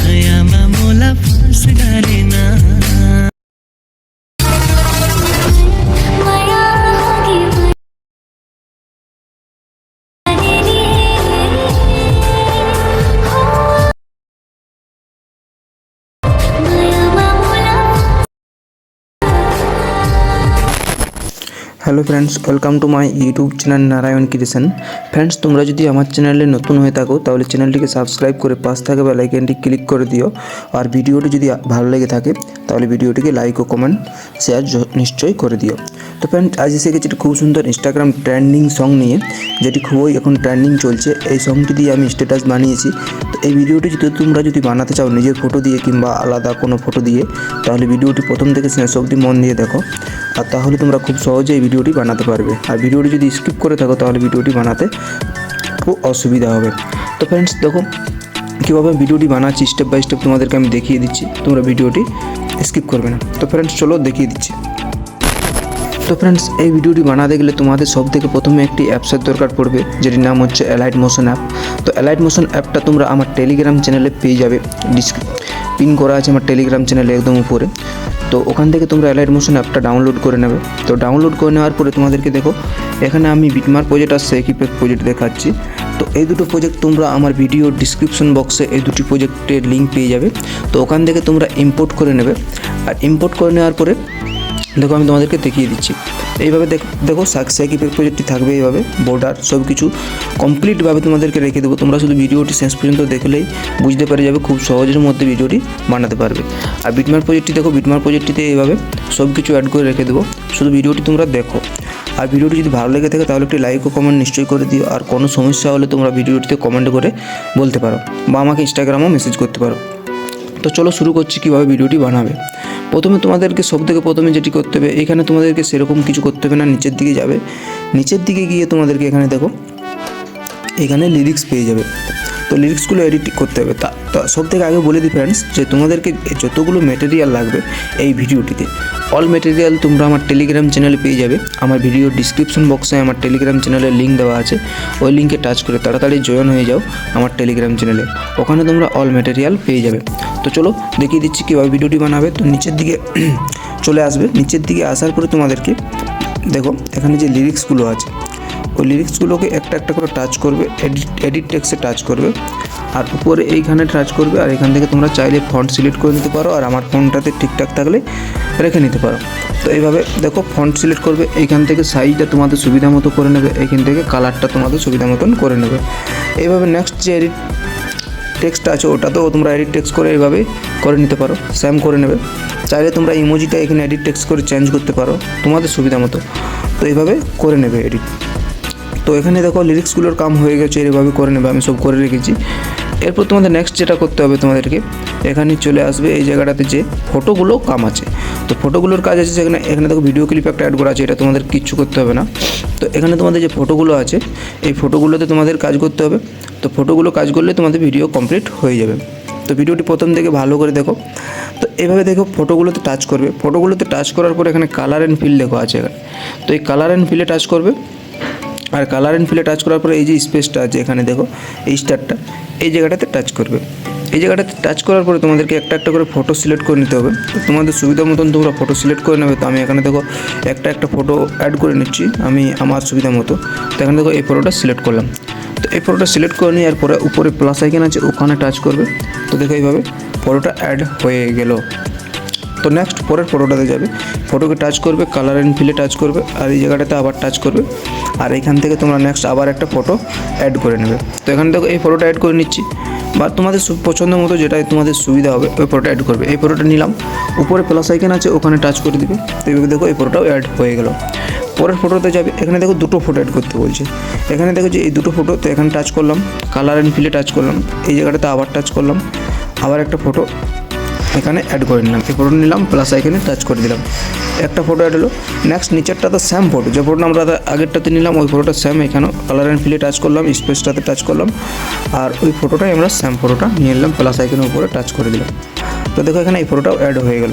खयामा मोला फास डालेना hello friends welcome to my YouTube channel Narayan creation. Friends तुम्हारा यदि आमार चैनले नतून हये थाको ताहले चैनलटिके सबस्क्राइब करे पाशे थाका बेल आइकनटी क्लिक करे दिओ और भिडियोटी यदि भालो लेगे थाके ताहले भिडियोटिके लाइक और कमेंट शेयर निश्चय करे दिओ। तो फ्रेंड्स आज एसे गेছি खूब सुंदर इंस्टाग्राम ट्रेंडिंग सং निये जेटी खूबই এখন ट्रेंडिंग चलছে। এই সংটি দিয়ে আমি স্ট্যাটাস বানিয়েছি। তো এই ভিডিওটি যদি তোমরা বানাতে চাও নিজের ফটো দিয়ে কিংবা আলাদা কোনো ফটো দিয়ে তাহলে ভিডিওটি প্রথম থেকে শেষ অবধি মন দিয়ে দেখো আর তাহলে তোমরা খুব সহজে এই ভিডিওটি বানাতে পারবে। আর ভিডিওটি যদি স্কিপ করে থাকো তাহলে ভিডিওটি বানাতে খুব অসুবিধা হবে। তো ফ্রেন্ডস দেখো কীভাবে ভিডিওটি বানাচ্ছি স্টেপ বাই স্টেপ তোমাদেরকে আমি দেখিয়ে দিচ্ছি, তোমরা ভিডিওটি স্কিপ করবে না। তো ফ্রেন্ডস চলো দেখিয়ে দিচ্ছি। তো ফ্রেন্ডস এই ভিডিওটি বানাতে গেলে তোমাদের সবথেকে প্রথমে একটি অ্যাপসের দরকার পড়বে যেটির নাম হচ্ছে অ্যালাইট মোশন অ্যাপ। তো অ্যালাইট মোশন অ্যাপটা তোমরা আমার টেলিগ্রাম চ্যানেলে পেয়ে যাবে, পিন করা আছে আমার টেলিগ্রাম চ্যানেলে একদম উপরে। তো ওখান থেকে তোমরা অ্যালাইট মোশন অ্যাপটা ডাউনলোড করে নেবে। তো ডাউনলোড করে নেওয়ার পরে তোমাদেরকে দেখো এখানে আমি বিটমার্ক প্রজেক্ট আর শেক ইফেক্ট প্রজেক্ট দেখাচ্ছি। তো এই দুটো প্রজেক্ট তোমরা আমার ভিডিও ডিসক্রিপশন বক্সে এই দুটি প্রজেক্টের লিঙ্ক পেয়ে যাবে। তো ওখান থেকে তোমরা ইম্পোর্ট করে নেবে। আর ইম্পোর্ট করে নেওয়ার পরে দেখো আমি তোমাদেরকে দেখিয়ে দিচ্ছি। এইভাবে দেখো শেক ইফেক্ট প্রজেক্টটি থাকবে, এইভাবে বর্ডার সব কিছু কমপ্লিটভাবে তোমাদেরকে রেখে দেবো। তোমরা শুধু ভিডিওটি শেষ পর্যন্ত দেখলেই বুঝতে পেরে যাবে, খুব সহজের মধ্যে ভিডিওটি বানাতে পারবে। আর বিটমার্ক প্রজেক্টটি দেখো, বিটমার্ক প্রজেক্টটিতে এইভাবে সব কিছু অ্যাড করে রেখে দেবো, শুধু ভিডিওটি তোমরা দেখো। আর ভিডিওটি যদি ভালো লেগে থাকে তাহলে একটি লাইক ও কমেন্ট নিশ্চয়ই করে দিও। আর কোনো সমস্যা হলে তোমরা ভিডিওটিতে কমেন্ট করে বলতে পারো বা আমাকে ইনস্টাগ্রামেও মেসেজ করতে পারো। তো চলো শুরু করছি কীভাবে ভিডিওটি বানাবে। প্রথমে তোমাদেরকে সবথেকে প্রথমে যেটি করতে হবে, এখানে তোমাদেরকে সেরকম কিছু করতে হবে না, নিচের দিকে যাবে। নিচের দিকে গিয়ে তোমাদেরকে এখানে দেখো এখানে লিরিক্স পেয়ে যাবে। তো লিরিক্সগুলো এডিট করতে হবে। তা সবথেকে আগে বলে দিই ফ্রেন্ডস যে তোমাদেরকে যতগুলো ম্যাটেরিয়াল লাগবে এই ভিডিওটিতে অল ম্যাটেরিয়াল তোমরা আমার টেলিগ্রাম চ্যানেলে পেয়ে যাবে। আমার ভিডিও ডিসক্রিপশন বক্সে আমার টেলিগ্রাম চ্যানেলের লিঙ্ক দেওয়া আছে, ওই লিঙ্কে টাচ করে তাড়াতাড়ি জয়েন হয়ে যাও আমার টেলিগ্রাম চ্যানেলে, ওখানে তোমরা অল ম্যাটেরিয়াল পেয়ে যাবে। তো চলো দেখিয়ে দিচ্ছি কীভাবে ভিডিওটি বানাবে। তো নিচের দিকে চলে আসবে, নিচের দিকে আসার পরে তোমাদেরকে দেখো এখানে যে লিরিক্সগুলো আছে ওই লিরিক্সগুলোকে একটা একটা করে টাচ করবে, এডিট টেক্সটে টাচ করবে আর উপরে এইখানে টাচ করবে। আর এখান থেকে তোমরা চাইলে ফন্ট সিলেক্ট করে নিতে পারো, আর আমার ফন্টটাতে ঠিকঠাক থাকলে রেখে নিতে পারো। তো এইভাবে দেখো ফন্ট সিলেক্ট করবে, এইখান থেকে সাইজটা তোমাদের সুবিধা মতো করে নেবে, এইখান থেকে কালারটা তোমাদের সুবিধা মতন করে নেবে। এইভাবে নেক্সট যে এডিট টেক্সট আছে ওটাতেও তোমরা এডিট টেক্সট করে এইভাবে করে নিতে পারো, সেম করে নেবে। চাইলে তোমরা ইমোজিটা এখানে এডিট টেক্সট করে চেঞ্জ করতে পারো তোমাদের সুবিধা মতো। তো এইভাবে করে নেবে এডিট। তো এখানে দেখো লিরিক্সগুলোর কাম হয়ে গেছে, এইভাবে করে নেবে, আমি সব করে রেখেছি। এরপর তোমাদের নেক্সট যেটা করতে হবে তোমাদেরকে এখানে চলে আসবে এই জায়গাটাতে যে ফটোগুলো কাম আছে। তো ফটোগুলোর কাজ আছে সেখানে, এখানে দেখো ভিডিও ক্লিপ একটা অ্যাড করা আছে, এটা তোমাদের কিচ্ছু করতে হবে না। তো এখানে তোমাদের যে ফটোগুলো আছে এই ফটোগুলোতে তোমাদের কাজ করতে হবে। তো ফটোগুলো কাজ করলে তোমাদের ভিডিও কমপ্লিট হয়ে যাবে। তো ভিডিওটি প্রথম থেকে ভালো করে দেখো। তো এভাবে দেখো ফটোগুলোতে টাচ করবে, ফটোগুলোতে টাচ করার পর এখানে কালার অ্যান্ড ফিল লেখা আছে এখানে। তো এই কালার অ্যান্ড ফিলে টাচ করবে। আর কালার অ্যান্ড ফিলে টাচ করার পরে এই যে স্পেসটা আছে এখানে দেখো এই স্টারটা, এই জায়গাটাতে টাচ করবে। এই জায়গাটাতে টাচ করার পরে তোমাদেরকে একটা একটা করে ফটো সিলেক্ট করে নিতে হবে। তো তোমাদের সুবিধা মতন তোমরা ফটো সিলেক্ট করে নেবে। তো আমি এখানে দেখো একটা ফটো অ্যাড করে নিচ্ছি আমি আমার সুবিধা মতো। তো এখানে দেখো এই ফটোটা সিলেক্ট করলাম। তো এই ফটোটা সিলেক্ট করে নেওয়ার পরে উপরে প্লাস আইকন আছে ওখানে টাচ করবে। তো দেখো এইভাবে ফটোটা অ্যাড হয়ে গেল। তো নেক্সট পরের ফটোটাতে যাবে, ফটোকে টাচ করবে, কালার অ্যান্ড ফিলে টাচ করবে আর এই জায়গাটাতে আবার টাচ করবে। আর এখান থেকে তোমরা নেক্সট আবার একটা ফটো অ্যাড করে নেবে। তো এখানে দেখো এই ফটোটা অ্যাড করে নিচ্ছি, বা তোমাদের পছন্দ মতো যেটাই তোমাদের সুবিধা হবে ওই ফটোটা অ্যাড করবে। এই ফটোটা নিলাম, উপরে প্লাস আইকন আছে ওখানে টাচ করে দিবে। তো এইভাবে দেখো এই ফটোটাও অ্যাড হয়ে গেল। পরের ফটোতে যাবে, এখানে দেখো দুটো ফটো অ্যাড করতে বলছে। এখানে দেখো যে এই দুটো ফটো, তো এখানে টাচ করলাম, কালার অ্যান্ড ফিলে টাচ করলাম, এই জায়গাটাতে আবার টাচ করলাম, আবার একটা ফটো এখানে অ্যাড করে নিলাম। এই ফটো নিলাম, প্লাস আইকনে টাচ করে দিলাম, একটা ফটো অ্যাড হলো। নেক্সট নিচেরটা তো স্যাম ফটো, যে ফটোটা আমরা আগেরটাতে নিলাম ওই ফটোটা স্যাম, এখানে কালার অ্যান্ড ফিলে টাচ করলাম, স্পেসটাতে টাচ করলাম আর ওই ফটোটাই আমরা স্যাম ফটোটা নিয়ে নিলাম, প্লাস আইকনের উপরে টাচ করে দিলাম। তো দেখো এখানে এই ফটোটাও অ্যাড হয়ে গেল।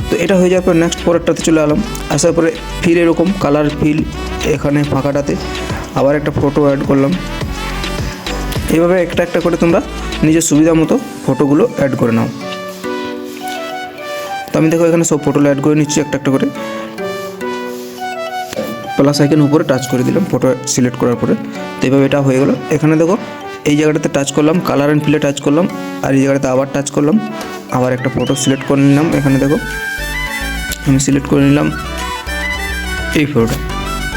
তো এটা হয়ে যাওয়ার পর নেক্সট পরেরটাতে চলে এলাম। আসার পরে ফির এরকম কালার ফিল এখানে ফাঁকাটাতে আবার একটা ফটো অ্যাড করলাম। এইভাবে একটা একটা করে তোমরা নিজের সুবিধা মতো ফটোগুলো অ্যাড করে নাও। তো আমি দেখো এখানে সব ফটোগুলো অ্যাড করে নিচ্ছি একটা একটা করে। প্লাস আইকন উপরে টাচ করে দিলাম ফটো সিলেক্ট করার পরে। তো এইভাবে এটা হয়ে গেল। এখানে দেখো এই জায়গাটাতে টাচ করলাম, কালার অ্যান্ড ফিলে টাচ করলাম, আর এই জায়গাটাতে আবার টাচ করলাম, আবার একটা ফটো সিলেক্ট করে নিলাম। এখানে দেখো আমি সিলেক্ট করে নিলাম এই ফটোটা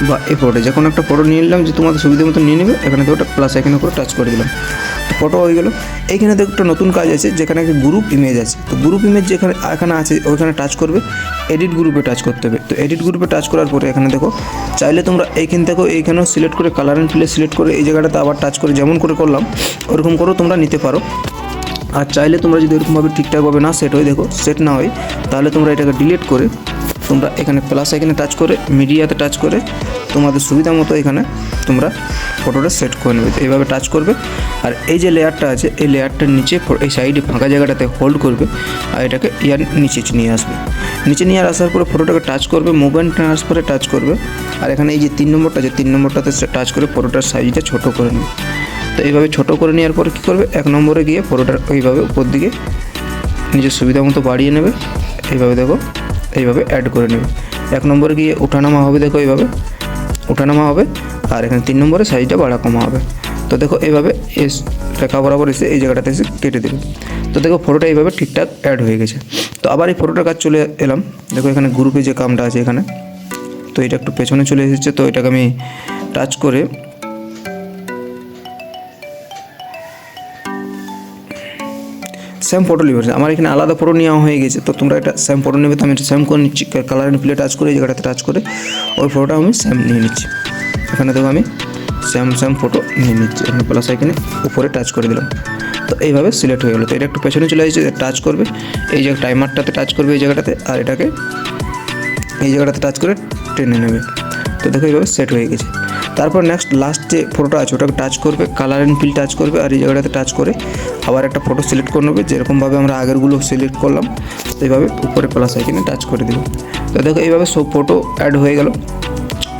বা এই ফটোটা, যে কোনো একটা ফটো নিয়ে নিলাম, যে তোমাদের সুবিধা মতো নিয়ে নেবে। এখানে দেখো প্লাস আইকনের উপরে টাচ করে দিলাম, তো ফটো হয়ে গেল। এইখানে দেখো একটা নতুন কাজ আছে, যেখানে একটা গ্রুপ ইমেজ আছে। তো গ্রুপ ইমেজ যেখানে এখানে আছে ওইখানে টাচ করবে, এডিট গ্রুপে টাচ করতে হবে। তো এডিট গ্রুপে টাচ করার পরে এখানে দেখো চাইলে তোমরা এইখান থেকেও এইখানেও সিলেক্ট করে কালার অ্যান্ড ফিলে সিলেক্ট করে এই জায়গাটাতে আবার টাচ করে যেমন করে করলাম ওরকম করেও তোমরা নিতে পারো। আর চাইলে তোমরা যদি এরকমভাবে ঠিকঠাকভাবে না সেট হয়, দেখো সেট না হয়, তাহলে তোমরা এটাকে ডিলিট করে তোমরা এখানে প্লাস আইকনে টাচ করে মিডিয়াতে টাচ করে তোমাদের সুবিধা মতো এখানে তোমরা ফটোটা সেট করে নেবে। এইভাবে টাচ করবে, আর এই যে লেয়ারটা আছে এই লেয়ারটার নিচে এই সাইডে ফাঁকা জায়গাটাতে হোল্ড করবে, আর এটাকে ইয়ার নিচে নিয়ে আসবে। নিচে নিয়ে আসার পরে ফটোটাকে টাচ করবে, মুভমেন্ট ট্রান্সফারে টাচ করবে, আর এখানে এই যে 3 নম্বরটা আছে 3 নম্বরটাতে টাচ করে ফটোটার সাইজটা ছোটো করে নেবে। তো এইভাবে ছোটো করে নেওয়ার পরে কী করবে, 1 নম্বরে গিয়ে ফটোটার এইভাবে উপর দিকে নিজের সুবিধা মতো বাড়িয়ে নেবে। এইভাবে দেখো এইভাবে অ্যাড করে নেবে। 1 নম্বরে গিয়ে ওঠানামা হবে, দেখো এইভাবে ওঠানামা হবে, আর এখানে 3 নম্বরে সাইজটা বাড়া কমা হবে। তো দেখো এইভাবে রেখা বরাবর এসে এই জায়গাটাতে এসে কেটে দেবে। তো দেখো ফটোটা এইভাবে ঠিকঠাক অ্যাড হয়ে গেছে। তো আবার এই ফটোটার কাজ চলে এলাম। দেখো এখানে গ্রুপে যে কামটা আছে এখানে, তো এটা একটু পেছনে চলে এসেছে। তো এটাকে আমি টাচ করে সেম ফটো লিভার, আমার এখানে আলাদা ফটো নেওয়া হয়ে গেছে। তো তোমরা এটা সেম ফটো নেবে, তো আমি এটা সেম করে নিচ্ছি। কালার অ্যান্ড ফিলে টাচ করে এই জায়গাটাতে টাচ করে ওই ফটোটা আমি সেম নিয়ে নিচ্ছি। এখানে দেখো আমি সেম ফটো নিয়ে নিচ্ছি। এখানে প্লাস আইকনে উপরে টাচ করে দিলাম, তো এইভাবে সিলেক্ট হয়ে গেলো। তো এটা একটু পেছনে চলে এসেছে, টাচ করবে এই যে টাইমারটাতে টাচ করবে এই জায়গাটাতে, আর এটাকে এই জায়গাটাতে টাচ করে টেনে নেবে। তো দেখো এইভাবে সেট হয়ে গেছে। তারপর নেক্সট লাস্ট যে ফটোটা আছে ওটাকে টাচ করবে, কালার অ্যান্ড ফিল টাচ করবে, আর এই জায়গাটাতে টাচ করে আবার একটা ফটো সিলেক্ট করে নেবে, যেরকমভাবে আমরা আগেরগুলো সিলেক্ট করলাম। তো এইভাবে উপরে প্লাস আইকনে টাচ করে দিল। তো দেখো এইভাবে সব ফটো অ্যাড হয়ে গেল।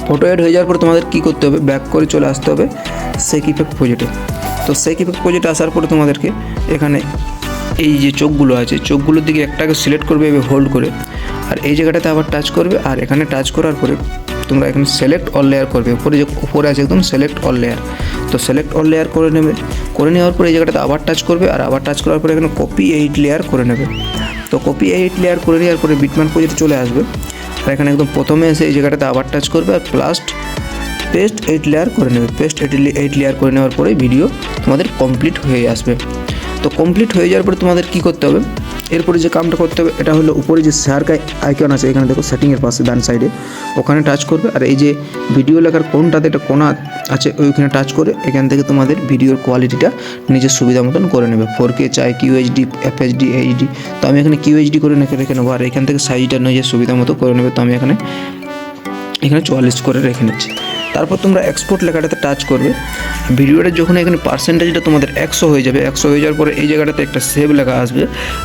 ফটো অ্যাড হয়ে যাওয়ার পর তোমাদের কী করতে হবে, ব্যাক করে চলে আসতে হবে সেক ইফেক্ট প্রজেক্টে। তো সেক ইফেক্ট প্রজেক্টে আসার পরে তোমাদেরকে এখানে এই যে চোখগুলো আছে চোখগুলোর দিকে একটাকে সিলেক্ট করবে এভাবে হোল্ড করে, আর এই জায়গাটাতে আবার টাচ করবে, আর এখানে টাচ করার পরে তোমরা এখানে সিলেক্ট অল লেয়ার করবে। উপরে আছে একদম সিলেক্ট অল লেয়ার। তো সিলেক্ট অল লেয়ার করে নেবে। করে নেওয়ার পরে এই জায়গাটাতে আবার টাচ করবে, আর আবার টাচ করার পরে এখানে কপি 8 লেয়ার করে নেবে। তো কপি 8 লেয়ার করে নেওয়ার পরে বিটম্যাপ প্রজেক্টে চলে আসবে, আর এখানে একদম প্রথমে এসে এই জায়গাটাতে আবার টাচ করবে, আর পেস্ট 8 লেয়ার করে নেবে। পেস্ট 8 লেয়ার করে নেওয়ার পরে ভিডিও তোমাদের কমপ্লিট হয়ে আসবে। তো কমপ্লিট হয়ে যাওয়ার পরে তোমাদের কী করতে হবে, এরপরে যে কামটা করতে হবে এটা হলো উপরে যে শেয়ার আইকন আছে এখানে দেখো সেটিংয়ের পাশে ডান সাইডে ওখানে টাচ করবে, আর এই যে ভিডিও লেখার কোনটাতে একটা কোনা আছে ওইখানে টাচ করে এখান থেকে তোমাদের ভিডিওর কোয়ালিটিটা নিজের সুবিধা মতন করে নেবে। 4K চাই, QHD, FHD, HD। তো আমি এখানে QHD করে রেখে নেবো, আর এখান থেকে সাইজটা নিজের সুবিধা মতো করে নেবে। তো আমি এখানে 44 করে রেখে নিচ্ছি। তারপর তোমরা এক্সপোর্ট লেখাটাতে টাচ করবে। ভিডিওটা যখন এখানে পার্সেন্টেজটা তোমাদের 100 হয়ে যাবে, 100 হয়ে যাওয়ার পরে এই জায়গাটাতে একটা সেভ লেখা আসবে।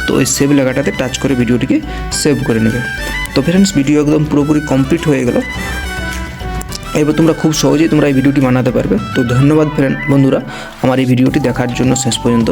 তো ওই সেভ লেখাটাতে টাচ করে ভিডিওটিকে সেভ করে নেবে। তো ফ্রেন্ডস ভিডিও একদম পুরোপুরি কমপ্লিট হয়ে গেল। এবার তোমরা খুব সহজেই তোমরা এই ভিডিওটি বানাতে পারবে। তো ধন্যবাদ বন্ধুরা আমার এই ভিডিওটি দেখার জন্য শেষ পর্যন্ত।